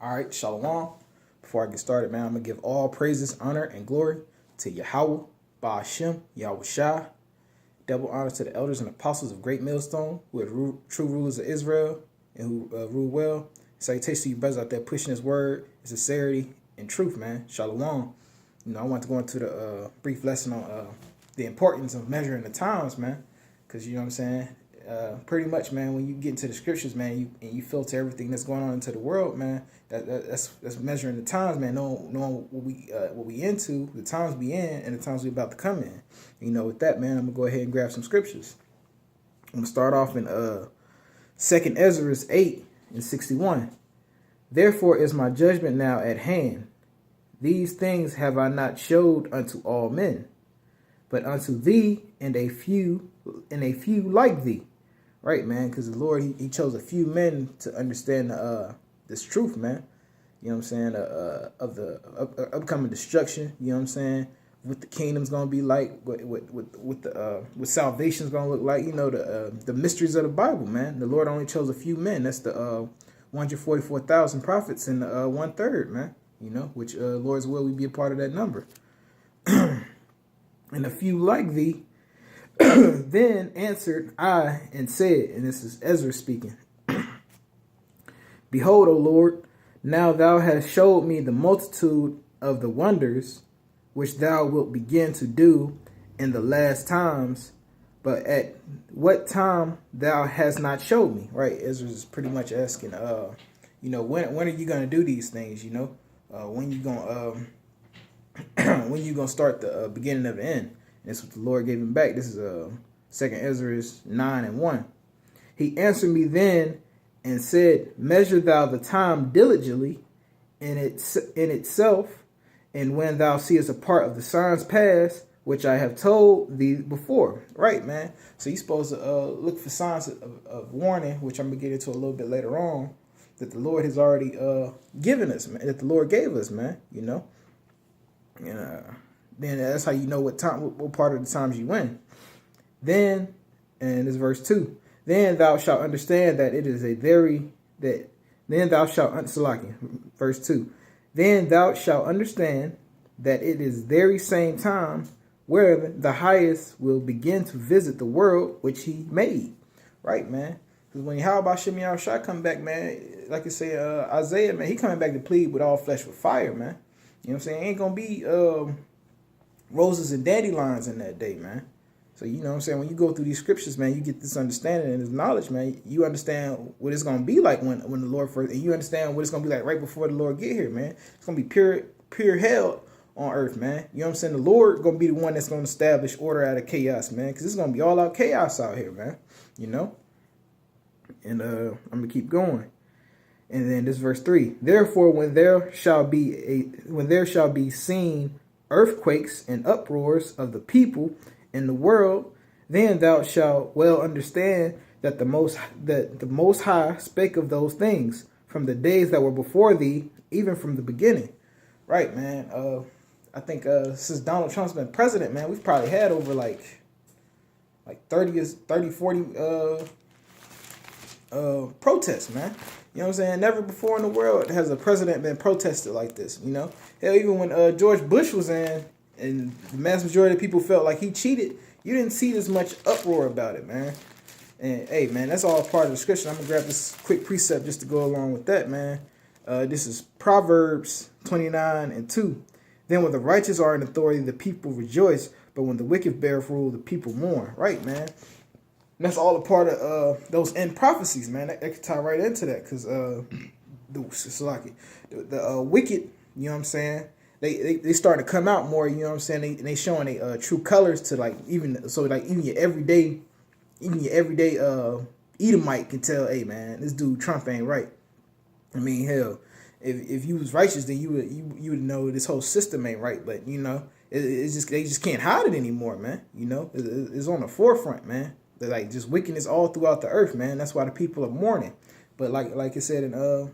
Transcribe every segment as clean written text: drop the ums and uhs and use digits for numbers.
All right, Shalom. Before I get started, man, I'm going to give all praises, honor, and glory to Yahweh, Ba'ashem, Yahweh Shai. Double honor to the elders and apostles of Great Millstone, who are true rulers of Israel and who rule well. Salutations to you brothers out there pushing this word, sincerity, and truth, man. Shalom. I want to go into the brief lesson on the importance of measuring the times, man. Because, you know what I'm saying? Pretty much, man, when you get into the scriptures, man, you filter everything that's going on into the world, man. That's measuring the times, man. Knowing what we into, the times we in, and the times we about to come in. With that, man, I'm gonna go ahead and grab some scriptures. I'm gonna start off in 2nd Ezra 8:61. Therefore is my judgment now at hand. These things have I not showed unto all men, but unto thee and a few like thee. Right, man, because the Lord, he chose a few men to understand this truth, man. You know what I'm saying? Of the upcoming destruction. You know what I'm saying? What the kingdom's gonna be like, what salvation's gonna look like. The mysteries of the Bible, man. The Lord only chose a few men. That's the 144,000 prophets and 1/3, man. Which Lord's will we be a part of that number. And a few like thee. Then answered I and said, and this is Ezra speaking, Behold, O Lord, now thou hast showed me the multitude of the wonders which thou wilt begin to do in the last times, but at what time thou hast not showed me. Right, Ezra is pretty much asking, when are you gonna do these things? When you gonna start the beginning of the end? That's what the Lord gave him back. This is 2nd Ezra 9:1. He answered me then and said, Measure thou the time diligently in itself, and when thou seest a part of the signs pass, which I have told thee before. Right, man. So you're supposed to look for signs of warning, which I'm going to get into a little bit later on, that the Lord has already given us, man, that the Lord gave us, man, then that's how you know what part of the times you in. Then, and this is verse 2. Then thou shalt understand that it is verse 2. Then thou shalt understand that it is very same time where the highest will begin to visit the world which he made. Right, man. Because when Yahweh Shem Shai come back, man, like you say, Isaiah, man, he coming back to plead with all flesh with fire, man. You know what I'm saying? Ain't gonna be roses and dandelions in that day, man. So, you know what I'm saying? When you go through these scriptures, man, you get this understanding and this knowledge, man. You understand what it's going to be like when the Lord first, and you understand what it's going to be like right before the Lord get here, man. It's going to be pure hell on earth, man. You know what I'm saying? The Lord going to be the one that's going to establish order out of chaos, man, because it's going to be all out chaos out here, man. And I'm going to keep going. And then this verse 3. Therefore, when there shall be seen earthquakes and uproars of the people in the world, then thou shalt well understand that the Most High spake of those things from the days that were before thee, even from the beginning. Right, man. I think since Donald Trump's been president, man, we've probably had over like 30, 40 protests, man. You know what I'm saying? Never before in the world has a president been protested like this, Hell, even when George Bush was in and the mass majority of people felt like he cheated, you didn't see this much uproar about it, man. And, hey, man, that's all part of the scripture. I'm going to grab this quick precept just to go along with that, man. This is Proverbs 29:2. Then when the righteous are in authority, the people rejoice, but when the wicked bear rule, the people mourn. Right, man. And that's all a part of those end prophecies, man. That can tie right into that, because the wicked, you know what I'm saying, they starting to come out more, you know what I'm saying. They showing their true colors to even your everyday Edomite can tell, hey man, this dude Trump ain't right. I mean, hell, if you was righteous, then you would know this whole system ain't right. But it's just they just can't hide it anymore, man. It's on the forefront, man. They're just wickedness all throughout the earth, man. That's why the people are mourning. But like it said in 2nd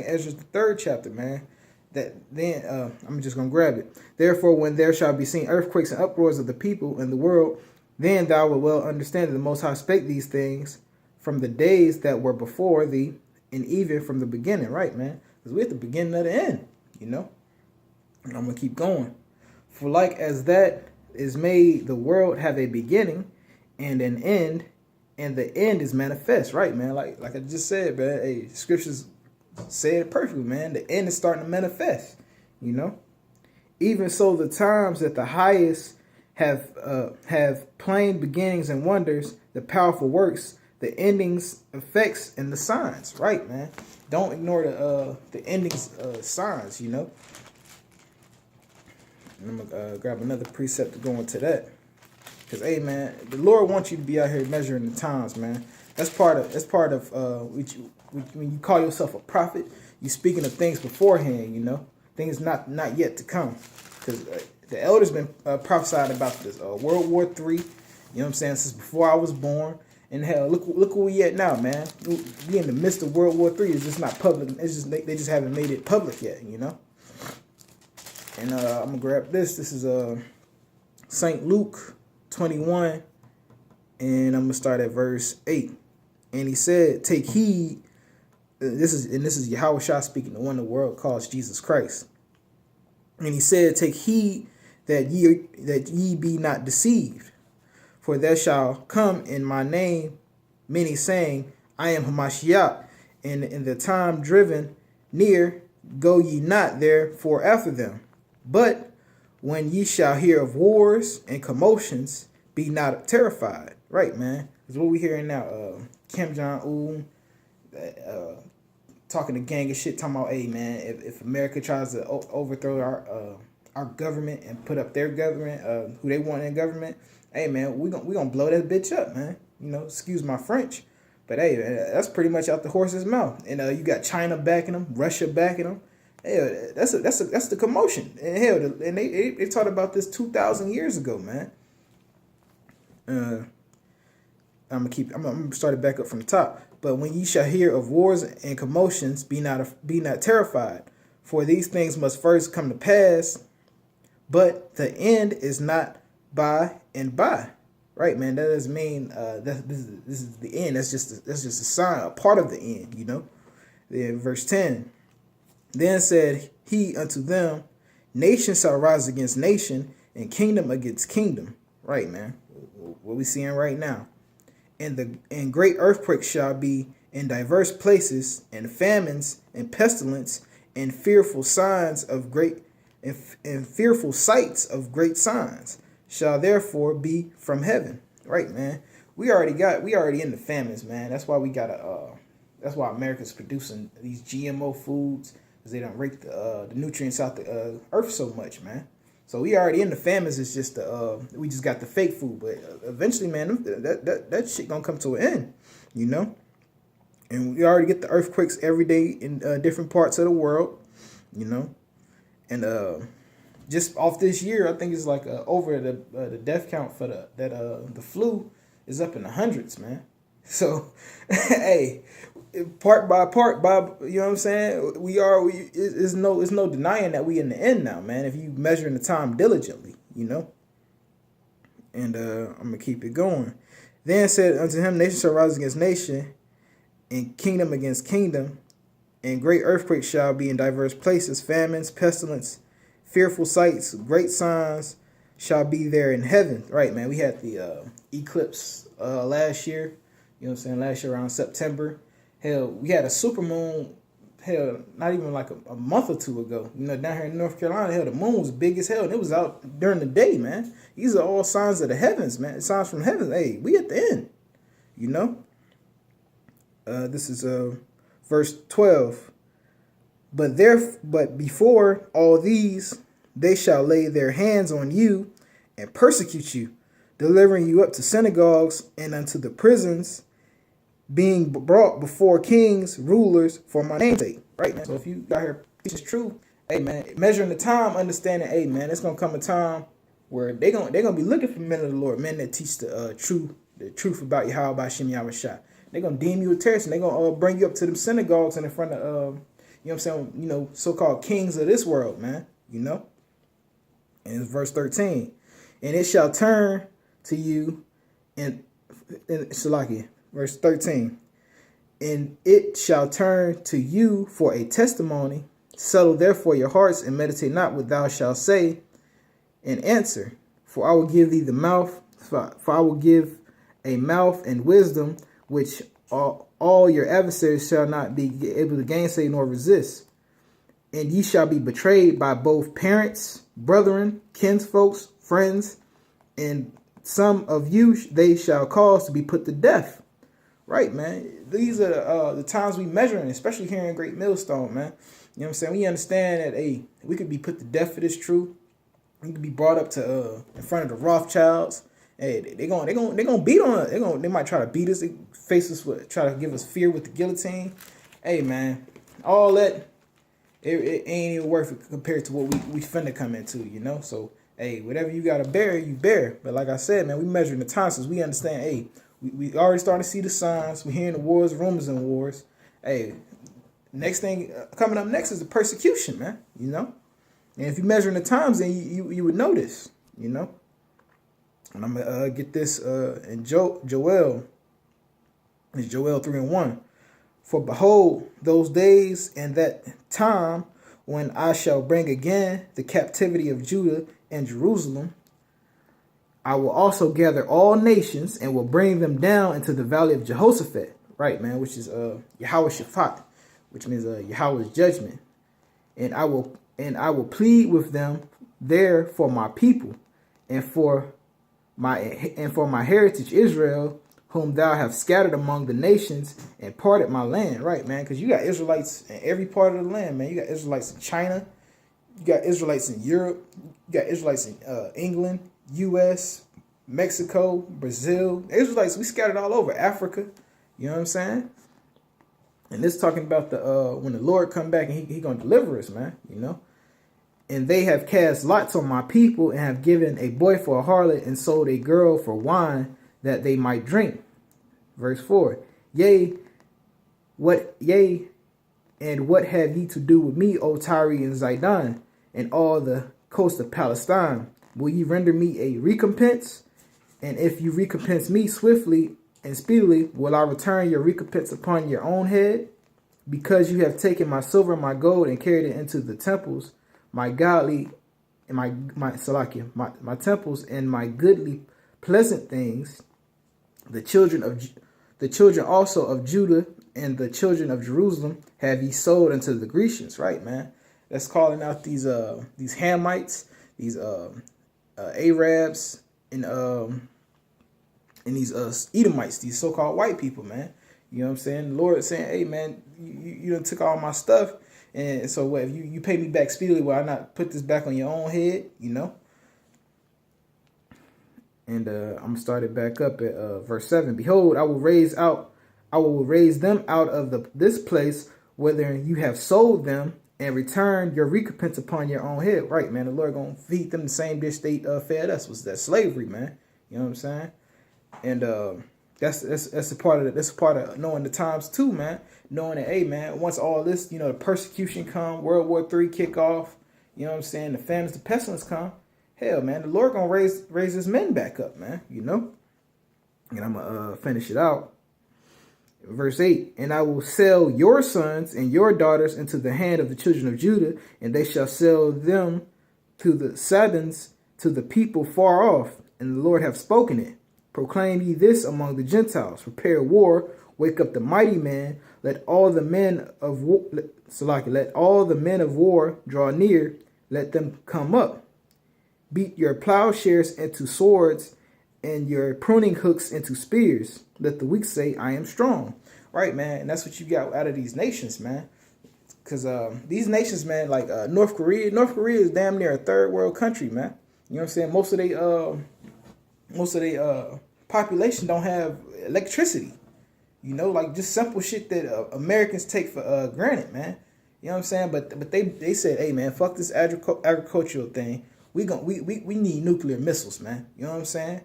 Ezra, the 3rd chapter, man, that then I'm just gonna grab it. Therefore, when there shall be seen earthquakes and uproars of the people in the world, then thou wilt well understand that the Most High spake these things from the days that were before thee, and even from the beginning. Right, man. Because we're at the beginning of the end, you know? And I'm going to keep going. For like as that is made, the world have a beginning and an end, and the end is manifest, right, man? Like I just said, man, hey, scriptures say it perfectly, man. The end is starting to manifest, you know? Even so, the times that the highest have plain beginnings and wonders, the powerful works, the endings, effects, and the signs, right, man? Don't ignore the endings, signs, you know? And I'm gonna grab another precept to go into that, because hey, man, the Lord wants you to be out here measuring the times, man. That's part of when you call yourself a prophet, you speaking of things beforehand, you know, things not yet to come, because the elders been prophesying about this World War III. You know what I'm saying? Since before I was born. And hell, look where we at now, man. We in the midst of World War III. It's just not public. It's just they just haven't made it public yet, you know. And I'm gonna grab this. This is St. Luke 21, and I'm gonna start at verse 8. And he said, "Take heed." This is Yahweh Shah speaking, the one the world calls Jesus Christ. And he said, "Take heed that ye be not deceived. For there shall come in my name many saying, I am Hamashiach, and in the time driven near, go ye not therefore after them. But when ye shall hear of wars and commotions, be not terrified." Right, man. That's what we hearing now. Kim Jong-un talking to gang of shit, talking about, hey, man, if America tries to overthrow our government and put up their government, who they want in government, hey, man, we gonna blow that bitch up, man. You know, excuse my French, but hey, that's pretty much out the horse's mouth. And you got China backing them, Russia backing them. Hey, that's the commotion. And hell, and they talked about this 2,000 years ago, man. I'm gonna start it back up from the top. But when ye shall hear of wars and commotions, be not terrified, for these things must first come to pass, but the end is not by and by. Right, man. That doesn't mean this is the end. That's just a sign, a part of the end, you know. Then verse 10. Then said he unto them, nation shall rise against nation, and kingdom against kingdom. Right, man. What we seeing right now. And great earthquakes shall be in diverse places, and famines and pestilence, and fearful signs of great and fearful sights of great signs shall therefore be from heaven. Right, man. We already in the famines, man. That's why that's why America's producing these GMO foods, because they don't rake the nutrients out the earth so much, man. So we already in the famines. It's just we just got the fake food, but eventually, man, that shit gonna come to an end, you know. And we already get the earthquakes every day in different parts of the world, you know. And just off this year, I think it's like over the death count for the flu is up in the hundreds, man. So, hey, part by part, Bob, you know what I'm saying? It's no denying that we in the end now, man. If you measuring the time diligently, you know. And I'm gonna keep it going. Then said unto him, nation shall rise against nation, and kingdom against kingdom, and great earthquakes shall be in diverse places, famines, pestilence, fearful sights, great signs shall be there in heaven. Right, man. We had the eclipse last year. You know what I'm saying? Last year around September. Hell, we had a supermoon, hell, not even like a month or two ago. You know, down here in North Carolina, hell, the moon was big as hell, and it was out during the day, man. These are all signs of the heavens, man. Signs from heaven. Hey, we at the end, you know? This is verse 12. But before all these, they shall lay their hands on you and persecute you, delivering you up to synagogues and unto the prisons, being brought before kings, rulers, for my name's sake. Right, man. So if you got here, it's true. Hey, man, measuring the time, understanding, hey, man, it's gonna come a time where they're gonna be looking for men of the Lord, men that teach the truth about Yahweh Ba'Shem Yahweh Shah. They're gonna deem you a terrorist, and they're gonna bring you up to them synagogues and in front of you know what I'm saying, you know, so-called kings of this world, man. You know. And it's verse 13. And it shall turn to you in Shalaki. Verse 13. And it shall turn to you for a testimony. Settle therefore your hearts, and meditate not what thou shalt say in answer. For I will give thee the mouth, for I will give a mouth and wisdom, which all your adversaries shall not be able to gainsay nor resist. And ye shall be betrayed by both parents, brethren, kinsfolks, friends, and some of you they shall cause to be put to death. Right, man. These are the times we measuring, especially here in Great Millstone, man. You know what I'm saying? We understand that, hey, we could be put to death for this truth. We could be brought up to in front of the Rothschilds. Hey, they gonna beat on us. They might try to beat us. They face us with, try to give us fear with the guillotine. Hey, man, all that it ain't even worth it compared to what we finna come into, you know. So hey, whatever you gotta bear, you bear. But like I said, man, we measuring the time since we understand. Hey, we already starting to see the signs. We hearing the wars, rumors, and wars. Hey, next thing coming up next is the persecution, man. You know, and if you measuring the times, then you would know this, you know. And I'm gonna get this in Joel. It's Joel 3:1. For behold, those days and that time when I shall bring again the captivity of Judah and Jerusalem, I will also gather all nations and will bring them down into the valley of Jehoshaphat, right, man, which is Yahweh Shaphat, which means Yahweh's judgment. And I will plead with them there for my people and for my heritage Israel, whom thou have scattered among the nations and parted my land. Right, man, because you got Israelites in every part of the land, man. You got Israelites in China, you got Israelites in Europe, you got Israelites in England, U.S., Mexico, Brazil. Israelites, we scattered all over Africa. You know what I'm saying? And this talking about the when the Lord come back and he gonna deliver us, man. You know. And they have cast lots on my people and have given a boy for a harlot and sold a girl for wine that they might drink. Verse 4. Yea, and what have ye to do with me, O Tyre and Zidon, and all the coast of Palestine? Will ye render me a recompense? And if you recompense me swiftly and speedily, will I return your recompense upon your own head? Because you have taken my silver and my gold and carried it into the temples, my godly and my temples and my goodly pleasant things, the children also of Judah and the children of Jerusalem have ye sold unto the Grecians. Right, man. That's calling out these Hamites, these Arabs, and these Edomites, these so-called white people, man. You know what I'm saying? The Lord is saying, hey, man, you done took all my stuff. And so what, if you pay me back speedily, will I not put this back on your own head, you know? And I'm going to start it back up at verse 7. Behold, I will raise them out of this place, whether you have sold them, and return your recompense upon your own head. Right, man. The Lord going to feed them the same dish they fed us, was that slavery, man. You know what I'm saying? And that's a part of knowing the times too, man. Knowing that, hey, man, once all this, you know, the persecution come, World War III kick off, you know what I'm saying, the famines, the pestilence come, hell, man, the Lord gonna raise his men back up, man, you know. And I'm gonna finish it out. Verse 8, and I will sell your sons and your daughters into the hand of the children of Judah, and they shall sell them to the Saddans, to the people far off, and the Lord hath spoken it. Proclaim ye this among the Gentiles, prepare war, wake up the mighty man, let all the men of war, let all the men of war draw near, let them come up. Beat your plowshares into swords and your pruning hooks into spears. Let the weak say, I am strong. Right, man. And that's what you got out of these nations, man. Because these nations, man, like North Korea is damn near a third world country, man. You know what I'm saying? Most of their population don't have electricity. You know, like just simple shit that Americans take for granted, man. You know what I'm saying? But they said, hey, man, fuck this agricultural thing. We need nuclear missiles, man. You know what I'm saying?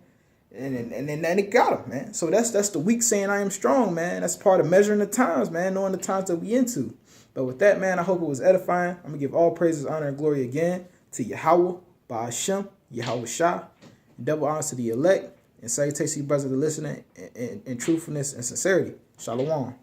And it got them, man. So that's the weak saying I am strong, man. That's part of measuring the times, man, knowing the times that we into. But with that, man, I hope it was edifying. I'm going to give all praises, honor, and glory again to Yahweh, Ba'ashem, Yahweh Shah. Double honors to the elect. And salutations to you brothers that are listening in truthfulness and sincerity. Shalom.